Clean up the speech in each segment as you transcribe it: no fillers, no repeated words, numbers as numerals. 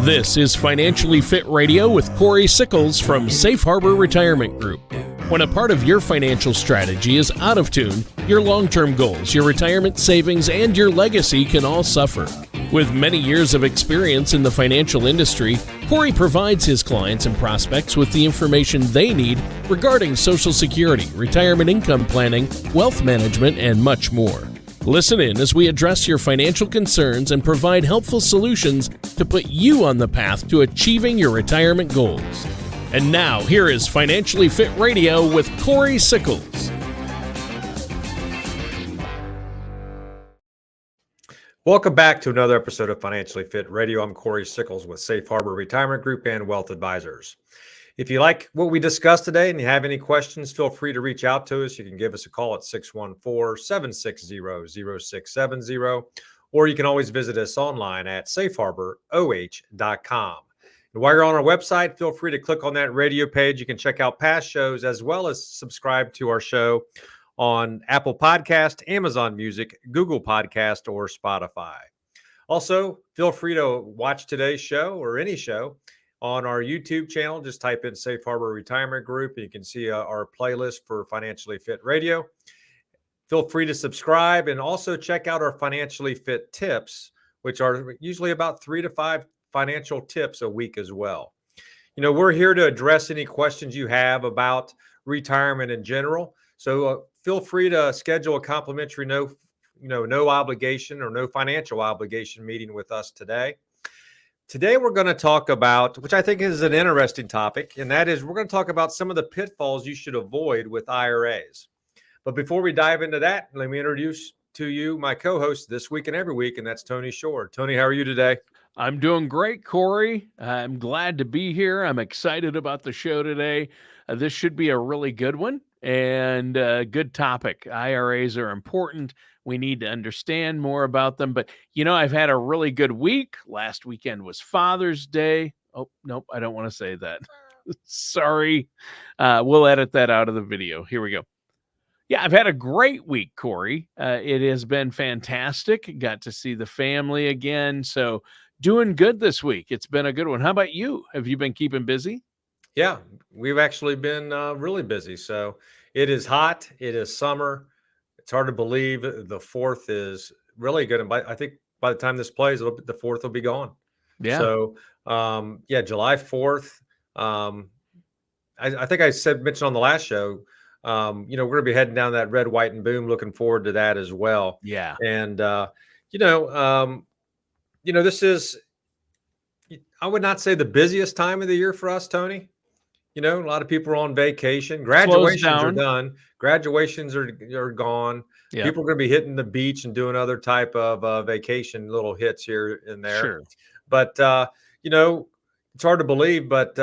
This is Financially Fit Radio with Cory Sickles from Safe Harbor Retirement Group. When a part of your financial strategy is out of tune, your long-term goals, your retirement savings, and your legacy can all suffer. With many years of experience in the financial industry, Cory provides his clients and prospects with the information they need regarding Social Security, retirement income planning, wealth management, and much more. Listen in as we address your financial concerns and provide helpful solutions to put you on the path to achieving your retirement goals. And now, here is Financially Fit Radio with Cory Sickles. Welcome back to another episode of Financially Fit Radio. I'm Cory Sickles with Safe Harbor Retirement Group and Wealth Advisors. If you like what we discussed today and you have any questions, feel free to reach out to us. You can give us a call at 614-760-0670, or you can always visit us online at safeharboroh.com. And while you're on our website, feel free to click on that radio page. You can check out past shows as well as subscribe to our show on Apple Podcast, Amazon Music, Google Podcast, or Spotify. Also, feel free to watch today's show or any show on our YouTube channel. Just type in Safe Harbor Retirement Group, and you can see our playlist for Financially Fit Radio. Feel free to subscribe and also check out our Financially Fit tips, which are usually about 3 to 5 financial tips a week as well. You know, we're here to address any questions you have about retirement in general. So feel free to schedule a complimentary no obligation or no financial obligation meeting with us today. Today, we're going to talk about, which I think is an interesting topic, and that is we're going to talk about some of the pitfalls you should avoid with IRAs. But before we dive into that, let me introduce to you my co-host this week and every week, and that's Tony Shore. Tony, how are you today? I'm doing great, Cory. I'm glad to be here. I'm excited about the show today. This should be a really good one and a good topic. IRAs are important. We need to understand more about them. But, you know, I've had a really good week. Last weekend was Father's Day. Oh, nope, I don't want to say that. Sorry. We'll edit that out of the video. Here we go. Yeah, I've had a great week, Cory. It has been fantastic. Got to see the family again. So doing good this week. It's been a good one. How about you? Have you been keeping busy? Yeah, we've actually been really busy. So it is hot. It is summer. It's hard to believe the 4th is really good. And I think by the time this plays, the 4th will be gone. Yeah. So, July 4th. I think I mentioned on the last show, we're going to be heading down that red, white, and boom. Looking forward to that as well. Yeah. And, this is, I would not say the busiest time of the year for us, Tony. You know, a lot of people are on vacation. Graduations are done. Graduations are gone. Yep. People are going to be hitting the beach and doing other type of vacation little hits here and there. Sure. But, it's hard to believe. But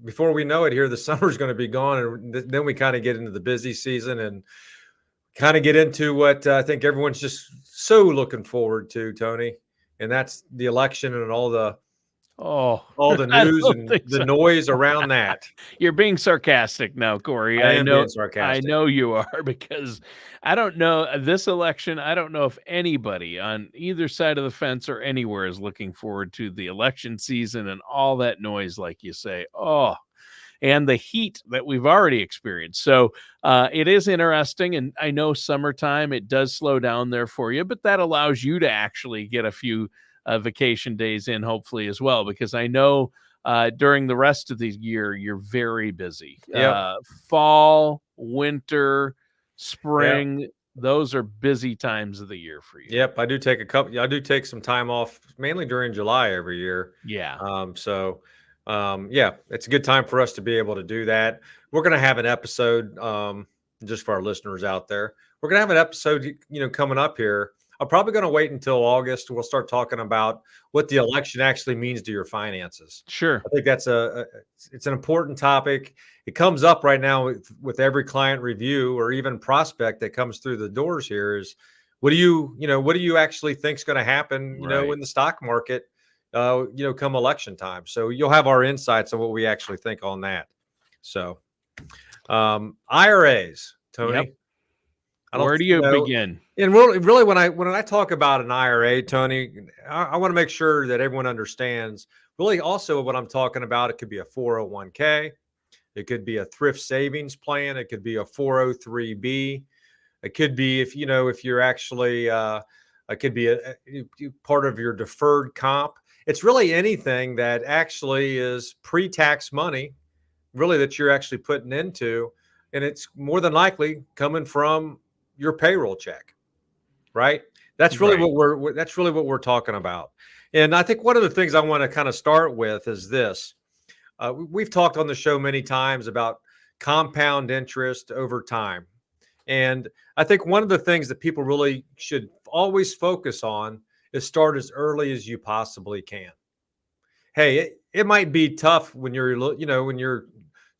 before we know it here, the summer's going to be gone. And then we kind of get into the busy season and kind of get into what I think everyone's just so looking forward to, Tony. And that's the election and all the news and the noise around that. You're being sarcastic now, Cory. I am being sarcastic. I know you are, because I don't know this election. I don't know if anybody on either side of the fence or anywhere is looking forward to the election season and all that noise, like you say. Oh, and the heat that we've already experienced. So it is interesting. And I know summertime, it does slow down there for you, but that allows you to actually get a few vacation days in, hopefully, as well, because I know during the rest of the year, you're very busy. Yep. Fall, winter, spring, those are busy times of the year for you. Yep. I do take some time off, mainly during July every year. Yeah. It's a good time for us to be able to do that. We're going to have an episode, just for our listeners out there. We're going to have an episode, coming up here. I'm probably going to wait until August. We'll start talking about what the election actually means to your finances. Sure. I think that's it's an important topic. It comes up right now with every client review or even prospect that comes through the doors here is, what do you actually think is going to happen, in the stock market, come election time. So you'll have our insights on what we actually think on that. So IRAs, Tony. Yep. Where do you begin? And really, when I talk about an IRA, Tony, I want to make sure that everyone understands really also what I'm talking about, it could be a 401k, it could be a thrift savings plan, it could be a 403b, it could be if you're actually it could be part of your deferred comp. It's really anything that actually is pre-tax money, really, that you're actually putting into, and it's more than likely coming from your payroll check, right? That's really Right. what we're talking about. And I think one of the things I want to kind of start with is this. We've talked on the show many times about compound interest over time. And I think one of the things that people really should always focus on is start as early as you possibly can. Hey, it might be tough when when you're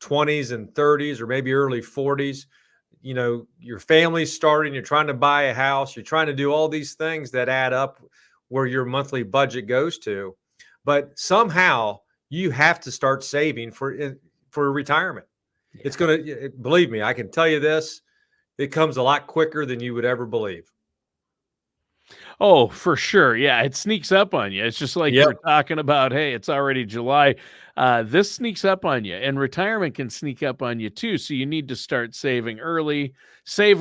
20s and 30s or maybe early 40s. Your family's starting, you're trying to buy a house, you're trying to do all these things that add up where your monthly budget goes to. But somehow you have to start saving for retirement. Yeah. It's going to, believe me, I can tell you this, it comes a lot quicker than you would ever believe. Oh, for sure. Yeah, it sneaks up on you. It's just like you were talking about, hey, it's already July. This sneaks up on you, and retirement can sneak up on you too. So you need to start saving early, save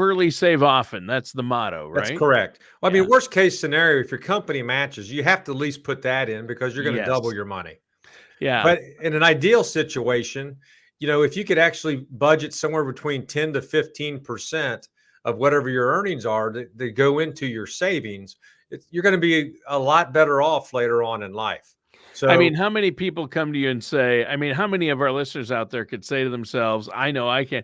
often. That's the motto, That's right? correct. Well, I Yeah. mean, worst case scenario, if your company matches, you have to at least put that in because you're going to double Yes. your money. Yeah. But in an ideal situation, if you could actually budget somewhere between 10 to 15% of whatever your earnings are that go into your savings, you're going to be a lot better off later on in life. So, I mean, how many people come to you and say, I mean, how many of our listeners out there could say to themselves, I know I can.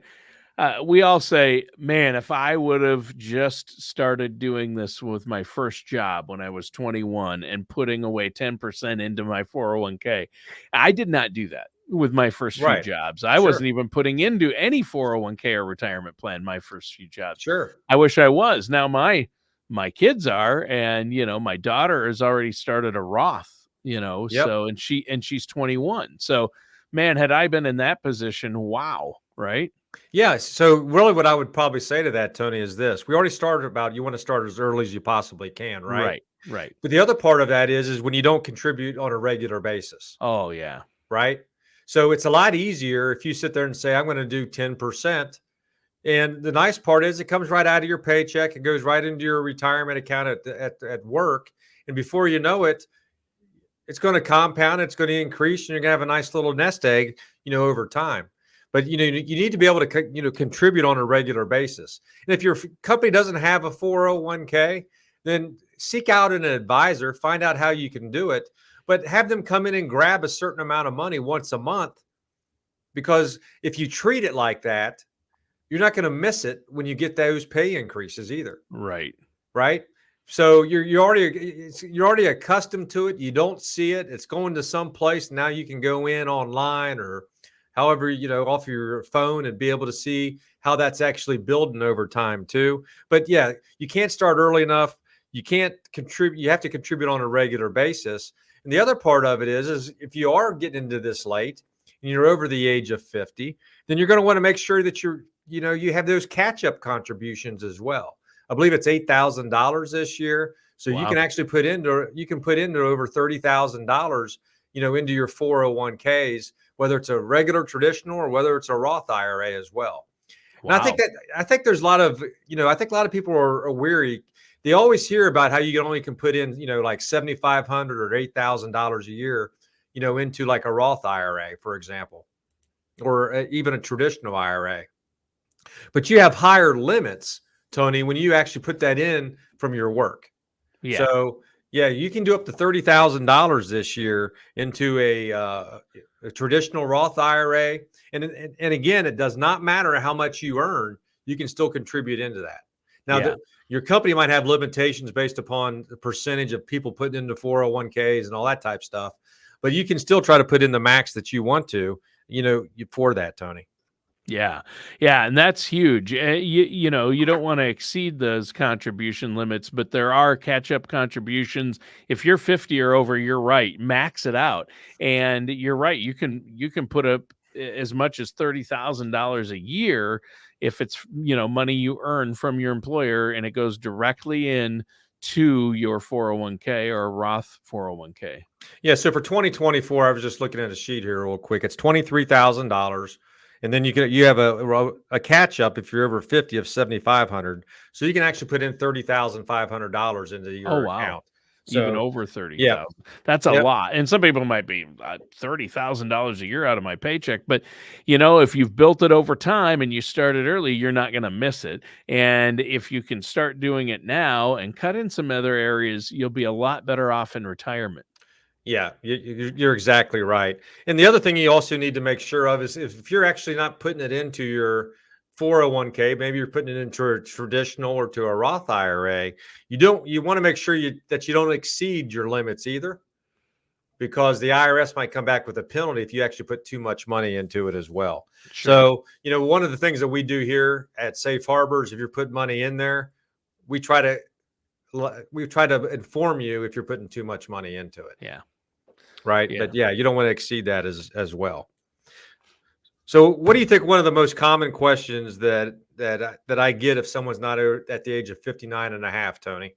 We all say, man, if I would have just started doing this with my first job when I was 21 and putting away 10% into my 401k. I did not do that with my first few right. jobs. I Sure. wasn't even putting into any 401k or retirement plan my first few jobs. Sure. I wish I was. Now my kids are, and my daughter has already started a Roth, Yep. so and she's 21. So, man, had I been in that position, wow, right? Yeah. So really what I would probably say to that, Tony, is this. We already started about you want to start as early as you possibly can, right? Right. But the other part of that is when you don't contribute on a regular basis, Oh, yeah. right? So it's a lot easier if you sit there and say, I'm going to do 10%. And the nice part is it comes right out of your paycheck. It goes right into your retirement account at work. And before you know it, it's going to compound, it's going to increase, and you're going to have a nice little nest egg, over time. But you need to be able to contribute on a regular basis. And if your company doesn't have a 401k, then seek out an advisor, find out how you can do it, but have them come in and grab a certain amount of money once a month. Because if you treat it like that, you're not going to miss it when you get those pay increases either. Right. Right. So you're already accustomed to it. You don't see it. It's going to some place. Now you can go in online or however, off your phone and be able to see how that's actually building over time too. But yeah, you can't start early enough. You can't contribute. You have to contribute on a regular basis. And the other part of it is if you are getting into this late and you're over the age of 50, then you're going to want to make sure that you have those catch-up contributions as well. I believe it's $8,000 this year. So Wow. you can actually put into over $30,000, into your 401ks, whether it's a regular traditional or whether it's a Roth IRA as well. Wow. And I think there's a lot of, I think a lot of people are weary. They always hear about how you only can put in, like $7,500 or $8,000 a year, into like a Roth IRA, for example, or even a traditional IRA. But you have higher limits, Tony, when you actually put that in from your work. Yeah. So yeah, you can do up to $30,000 this year into a traditional Roth IRA, and again, it does not matter how much you earn; you can still contribute into that. Now, your company might have limitations based upon the percentage of people putting into 401ks and all that type stuff, but you can still try to put in the max that you want to, for that, Tony. Yeah. And that's huge. You don't want to exceed those contribution limits, but there are catch-up contributions. If you're 50 or over, you're right. Max it out. And you're right. You can put up as much as $30,000 a year if it's, money you earn from your employer and it goes directly in to your 401k or a Roth 401k. Yeah. So for 2024, I was just looking at a sheet here real quick. It's $23,000. And then you have a catch up if you're over 50 of 7,500. So you can actually put in $30,500 into your account. So, even over 30,000. yeah. That's a lot. And some people might be $30,000 a year out of my paycheck. But, if you've built it over time and you started early, you're not going to miss it. And if you can start doing it now and cut in some other areas, you'll be a lot better off in retirement. Yeah, you're exactly right. And the other thing you also need to make sure of is if you're actually not putting it into your 401k, maybe you're putting it into a traditional or to a Roth IRA, you want to make sure that you don't exceed your limits either, because the IRS might come back with a penalty if you actually put too much money into it as well. Sure. So, one of the things that we do here at Safe Harbor is if you're putting money in there, we try to inform you if you're putting too much money into it. Yeah. Right. Yeah. But yeah, you don't want to exceed that as well. So what do you think one of the most common questions that I get if someone's not at the age of 59 and a half, Tony?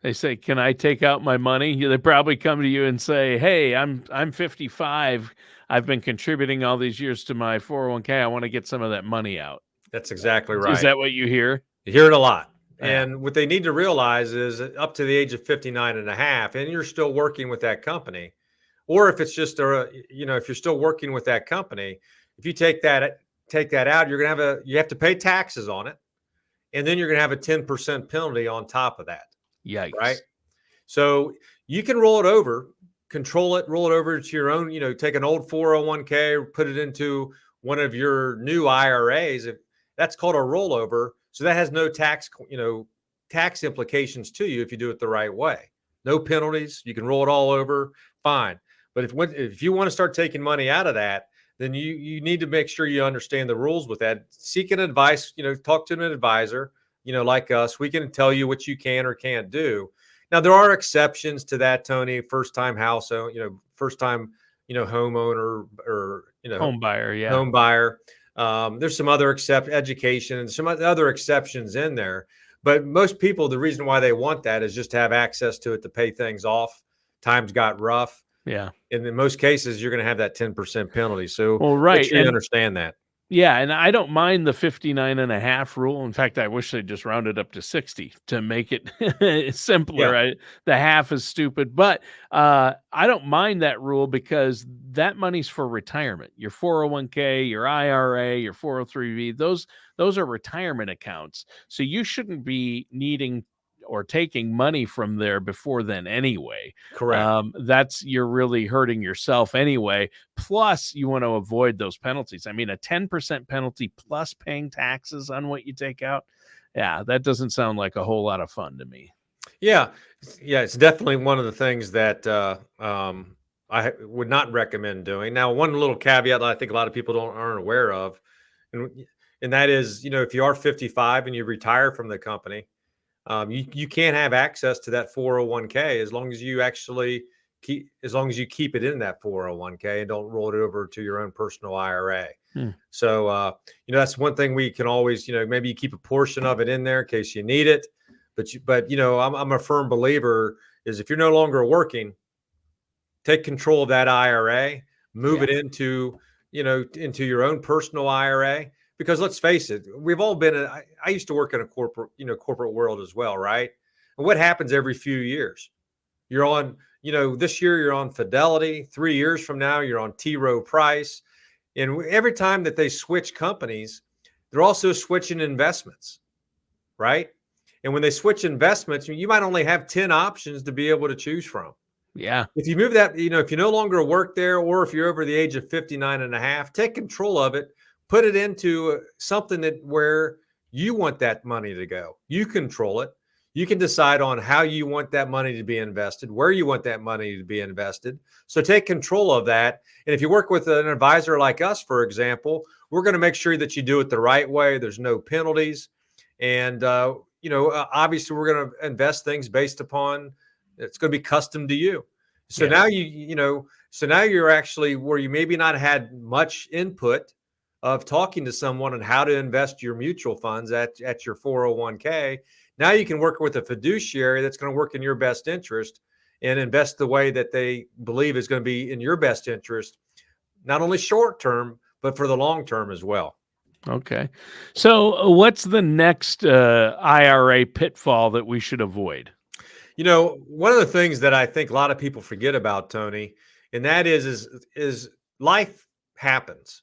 They say, "Can I take out my money?" They probably come to you and say, "Hey, I'm 55. I've been contributing all these years to my 401k. I want to get some of that money out." That's exactly right. Is that what you hear? You hear it a lot. Yeah. And what they need to realize is up to the age of 59 and a half, and you're still working with that company, or if it's just if you're still working with that company, if you take that out, you have to pay taxes on it, and then you're going to have a 10% penalty on top of that. Yikes. Right. So you can roll it over, roll it over to your own, take an old 401k, put it into one of your new IRAs. That's called a rollover. So that has no tax implications to you if you do it the right way. No penalties. You can roll it all over. Fine. But if you want to start taking money out of that, then you need to make sure you understand the rules with that. Seek an advice, talk to an advisor, like us. We can tell you what you can or can't do. Now, there are exceptions to that, Tony. First time homeowner or, Home buyer. Yeah. home buyer. There's some other education and some other exceptions in there. But most people, the reason why they want that is just to have access to it to pay things off. Times got rough. Yeah. And in most cases, you're going to have that 10% penalty. So right. Make sure you understand that. Yeah, and I don't mind the 59 and a half rule. In fact, I wish they'd just round it up to 60 to make it simpler. Yeah. The half is stupid, but I don't mind that rule because that money's for retirement. Your 401k, your IRA, your 403b, those are retirement accounts. So you shouldn't be needing or taking money from there before then anyway. Correct. You're really hurting yourself anyway. Plus, you want to avoid those penalties. I mean, a 10% penalty plus paying taxes on what you take out. Yeah, that doesn't sound like a whole lot of fun to me. Yeah. It's definitely one of the things that I would not recommend doing. Now, one little caveat that I think a lot of people aren't aware of, and that is, if you are 55 and you retire from the company, you can't have access to that 401k as long as you keep it in that 401k and don't roll it over to your own personal IRA. So, that's one thing we can always, maybe you keep a portion of it in there in case you need it. But I'm a firm believer is if you're no longer working, take control of that IRA, move it into your own personal IRA. Because let's face it, we've all been. I used to work in a corporate world as well, right? And what happens every few years? You're on, this year you're on Fidelity. 3 years from now, you're on T. Rowe Price. And every time that they switch companies, they're also switching investments, right? And when they switch investments, you might only have 10 options to be able to choose from. Yeah. If you move that, if you no longer work there, or if you're over the age of 59 and a half, take control of it. Put it into something where you want that money to go. You control it. You can decide on how you want that money to be invested, where you want that money to be invested. So take control of that. And if you work with an advisor like us, for example, we're going to make sure that you do it the right way. There's no penalties. And, obviously we're going to invest things based upon, it's going to be custom to you. So now now you're actually where you maybe not had much input of talking to someone on how to invest your mutual funds at your 401k. Now you can work with a fiduciary that's going to work in your best interest and invest the way that they believe is going to be in your best interest, not only short term, but for the long term as well. Okay. So what's the next IRA pitfall that we should avoid? One of the things that I think a lot of people forget about, Tony, and that is life happens.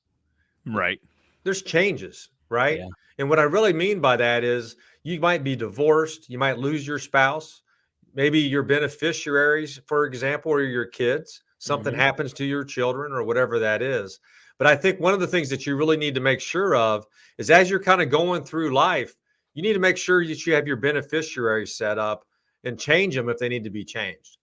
Right. There's changes, right? Yeah. And what I really mean by that is you might be divorced, you might lose your spouse, maybe your beneficiaries, for example, or your kids. Something Mhm. happens to your children or whatever that is. But I think one of the things that you really need to make sure of is as you're kind of going through life, you need to make sure that you have your beneficiaries set up and change them if they need to be changed.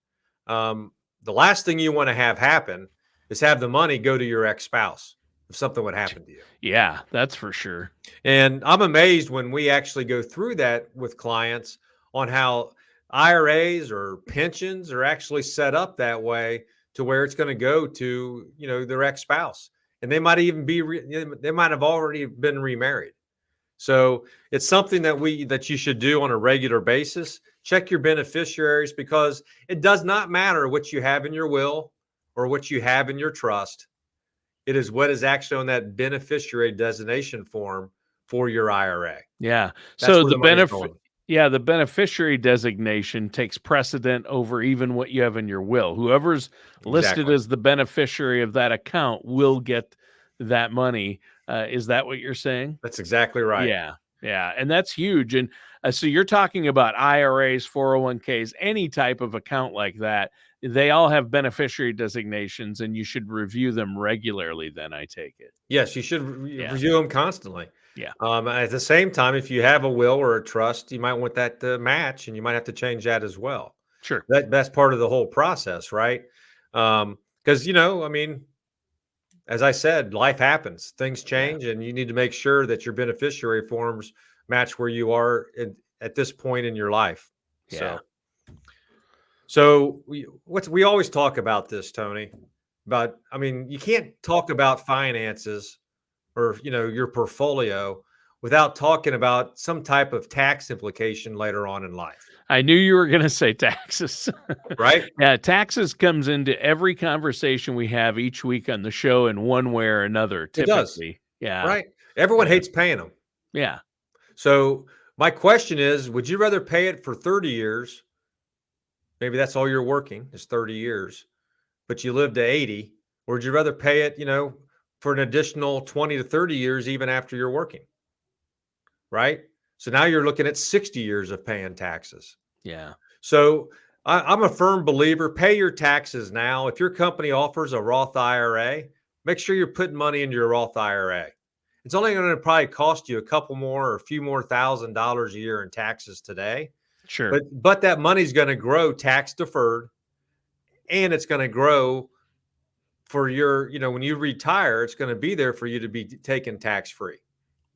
The last thing you want to have happen is have the money go to your ex-spouse if something would happen to you. Yeah, that's for sure. And I'm amazed when we actually go through that with clients on how IRAs or pensions are actually set up that way to where it's going to go to, their ex-spouse. And they might even they might have already been remarried. So it's something that you should do on a regular basis. Check your beneficiaries because it does not matter what you have in your will or what you have in your trust. It is what is actually on that beneficiary designation form for your IRA. Yeah. That's So where the money's going. the beneficiary designation takes precedent over even what you have in your will. Whoever's listed Exactly. as the beneficiary of that account will get that money. Is that what you're saying? That's exactly right. Yeah. Yeah. And that's huge. And so you're talking about IRAs, 401ks, any type of account like that. They all have beneficiary designations and you should review them regularly then, I take it. Yes, you should Yeah. review them constantly. Yeah. At the same time, if you have a will or a trust, you might want that to match, and you might have to change that as well. Sure. That's part of the whole process, right? Because I mean, as I said, life happens, things Yeah. change, and you need to make sure that your beneficiary forms match where you are at this point in your life. Yeah. So we always talk about this, Tony. But I mean, you can't talk about finances or your portfolio without talking about some type of tax implication later on in life, I knew you were going to say taxes. right? Yeah, taxes comes into every conversation we have each week on the show in one way or another, It does, typically. Yeah. right? Everyone Yeah. hates paying them. Yeah. So my question is, would you rather pay it for 30 years? Maybe that's all you're working is 30 years, but you live to 80, or would you rather pay it, for an additional 20 to 30 years, even after you're working, right? So now you're looking at 60 years of paying taxes. Yeah. So I'm a firm believer, pay your taxes now. If your company offers a Roth IRA, make sure you're putting money into your Roth IRA. It's only going to probably cost you a couple more or a few more $1,000s a year in taxes today. Sure. But that money's going to grow tax deferred, and it's going to grow for your, when you retire, it's going to be there for you to be taken tax free.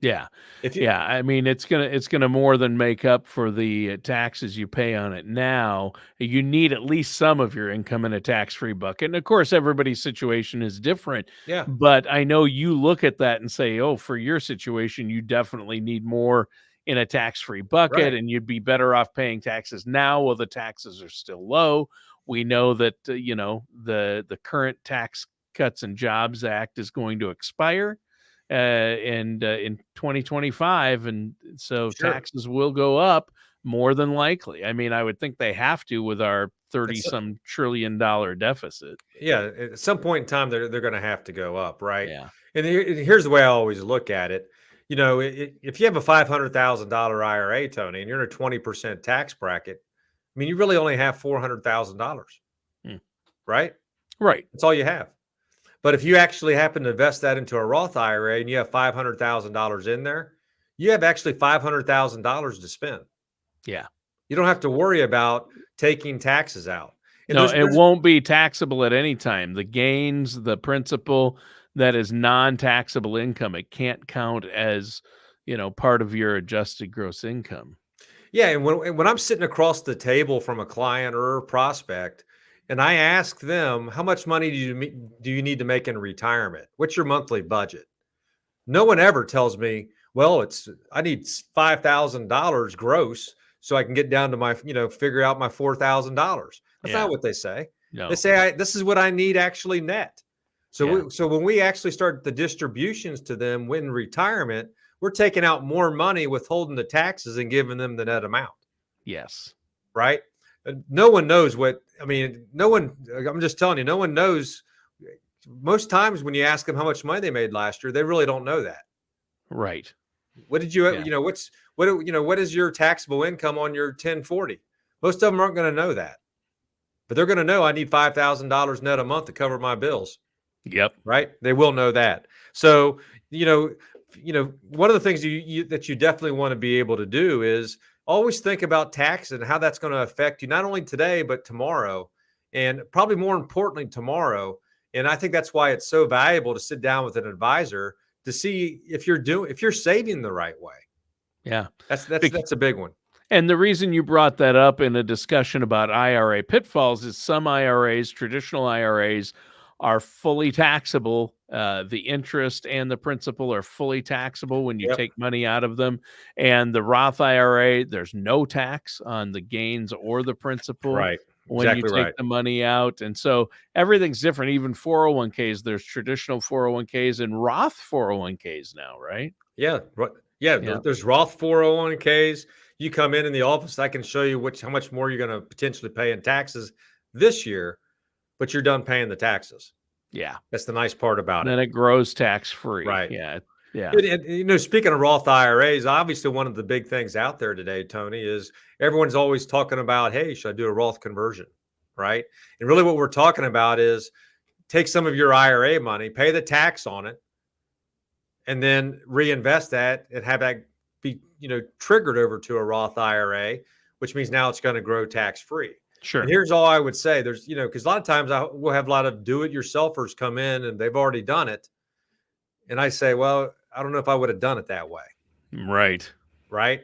Yeah. If you, Yeah. I mean, it's gonna more than make up for the taxes you pay on it now. You need at least some of your income in a tax-free bucket. And of course, everybody's situation is different. yeah, But I know you look at that and say, oh, for your situation, you definitely need more in a tax-free bucket, right. and you'd be better off paying taxes now while the taxes are still low. We know that the current Tax Cuts and Jobs Act is going to expire in 2025, and so Sure. taxes will go up more than likely. I mean, I would think they have to with our 30 It's, some $1 trillion deficit. yeah, at some point in time, they're going to have to go up, right? Yeah. And here's the way I always look at it. If you have a $500,000 IRA, Tony, and you're in a 20% tax bracket, I mean, you really only have $400,000, Hmm. right? Right. That's all you have. But if you actually happen to invest that into a Roth IRA and you have $500,000 in there, you have actually $500,000 to spend. Yeah. You don't have to worry about taking taxes out. And No, it won't be taxable at any time. The gains, the principal that is non-taxable income, it can't count as, part of your adjusted gross income. Yeah, and when I'm sitting across the table from a client or a prospect, and I ask them, how much money do you need to make in retirement? What's your monthly budget? No one ever tells me, well, I need $5,000 gross so I can get down to my, figure out my $4,000. That's not what they say. No. They say, this is what I need actually net. So, so when we actually start the distributions to them when retirement, we're taking out more money, withholding the taxes and giving them the net amount. Yes. Right. No one knows I'm just telling you, no one knows. Most times when you ask them how much money they made last year, they really don't know that. Right. What did you, what is your taxable income on your 1040? Most of them aren't going to know that, but they're going to know I need $5,000 net a month to cover my bills. Yep. Right. They will know that. So, one of the things that you definitely want to be able to do is always think about tax and how that's going to affect you, not only today, but tomorrow, and probably more importantly, tomorrow. And I think that's why it's so valuable to sit down with an advisor to see if you're saving the right way. Yeah. That's a big one. And the reason you brought that up in a discussion about IRA pitfalls is some IRAs, traditional IRAs, are fully taxable. The interest and the principal are fully taxable when you take money out of them. And the Roth IRA, there's no tax on the gains or the principal. Right. When you take the money out. And so everything's different. Even 401ks, there's traditional 401ks and Roth 401ks now, right? Yeah. There's Roth 401ks. You come in the office, I can show you how much more you're going to potentially pay in taxes this year, but you're done paying the taxes. Yeah. That's the nice part about it. And then it grows tax-free. Right. Yeah. Yeah. And, speaking of Roth IRAs, obviously one of the big things out there today, Tony, is everyone's always talking about, hey, should I do a Roth conversion? Right. And really what we're talking about is take some of your IRA money, pay the tax on it, and then reinvest that and have that be, triggered over to a Roth IRA, which means now it's going to grow tax-free. Sure. And here's all I would say. There's, because a lot of times we'll have a lot of do-it-yourselfers come in and they've already done it. And I say, well, I don't know if I would have done it that way. Right. Right.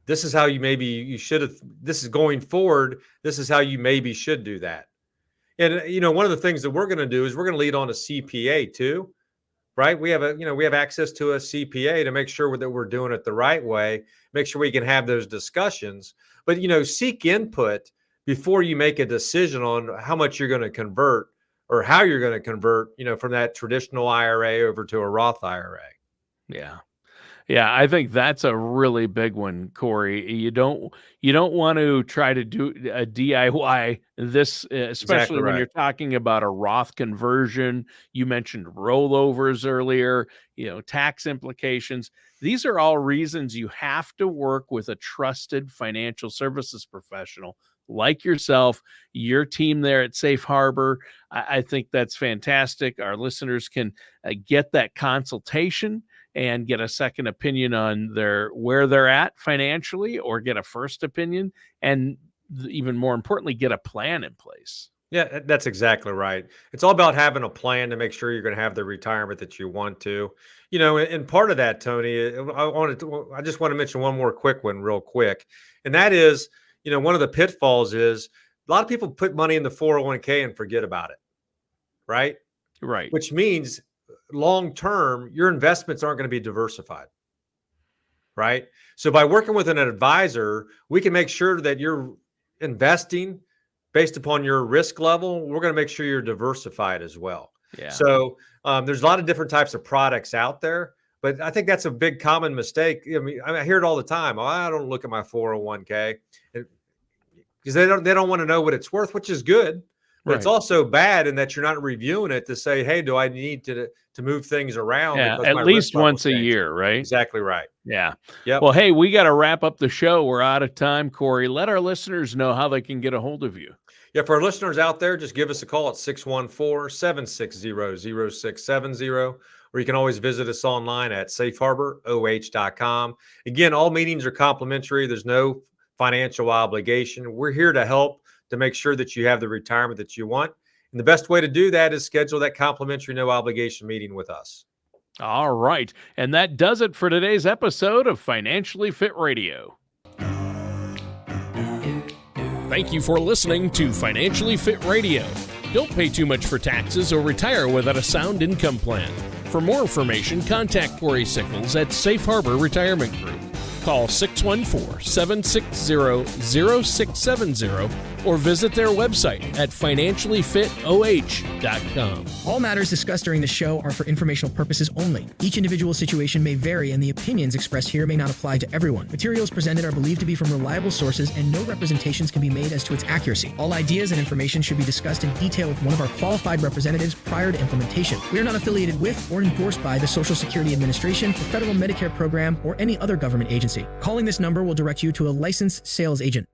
This is how you should have. This is going forward. This is how you maybe should do that. And, one of the things that we're going to do is we're going to lead on a CPA too. Right. We have access to a CPA to make sure that we're doing it the right way, make sure we can have those discussions. But, seek input before you make a decision on how much you're going to convert or how you're going to convert, from that traditional IRA over to a Roth IRA. Yeah. Yeah, I think that's a really big one, Cory. You don't want to try to do a DIY this, especially when you're talking about a Roth conversion. You mentioned rollovers earlier, tax implications. These are all reasons you have to work with a trusted financial services professional like yourself, your team there at Safe Harbor. I think that's fantastic. Our listeners can get that consultation and get a second opinion on where they're at financially, or get a first opinion, and even more importantly, get a plan in place. Yeah, that's exactly right. It's all about having a plan to make sure you're going to have the retirement that you want to. And part of that, Tony, I just want to mention one more quick one real quick. And that is, one of the pitfalls is a lot of people put money in the 401k and forget about it. Right. Right. Which means long term, your investments aren't going to be diversified. Right. So by working with an advisor, we can make sure that you're investing based upon your risk level. We're going to make sure you're diversified as well. Yeah. So there's a lot of different types of products out there, but I think that's a big common mistake. I mean, I hear it all the time. Oh, I don't look at my 401k because they don't want to know what it's worth, which is good. But It's also bad in that you're not reviewing it to say, hey, do I need to move things around? Yeah, at least once a year, right? Exactly right. Yeah. Yep. Well, hey, we got to wrap up the show. We're out of time, Cory. Let our listeners know how they can get a hold of you. Yeah, for our listeners out there, just give us a call at 614-760-0670, or you can always visit us online at safeharboroh.com. Again, all meetings are complimentary. There's no financial obligation. We're here to help to make sure that you have the retirement that you want. And the best way to do that is schedule that complimentary no obligation meeting with us. All right. And that does it for today's episode of Financially Fit Radio. Thank you for listening to Financially Fit Radio. Don't pay too much for taxes or retire without a sound income plan. For more information, contact Cory Sickles at Safe Harbor Retirement Group. Call 614-760-0670 or visit their website at financiallyfitoh.com. All matters discussed during the show are for informational purposes only. Each individual situation may vary, and the opinions expressed here may not apply to everyone. Materials presented are believed to be from reliable sources, and no representations can be made as to its accuracy. All ideas and information should be discussed in detail with one of our qualified representatives prior to implementation. We are not affiliated with or endorsed by the Social Security Administration, the Federal Medicare Program, or any other government agency. Calling this number will direct you to a licensed sales agent.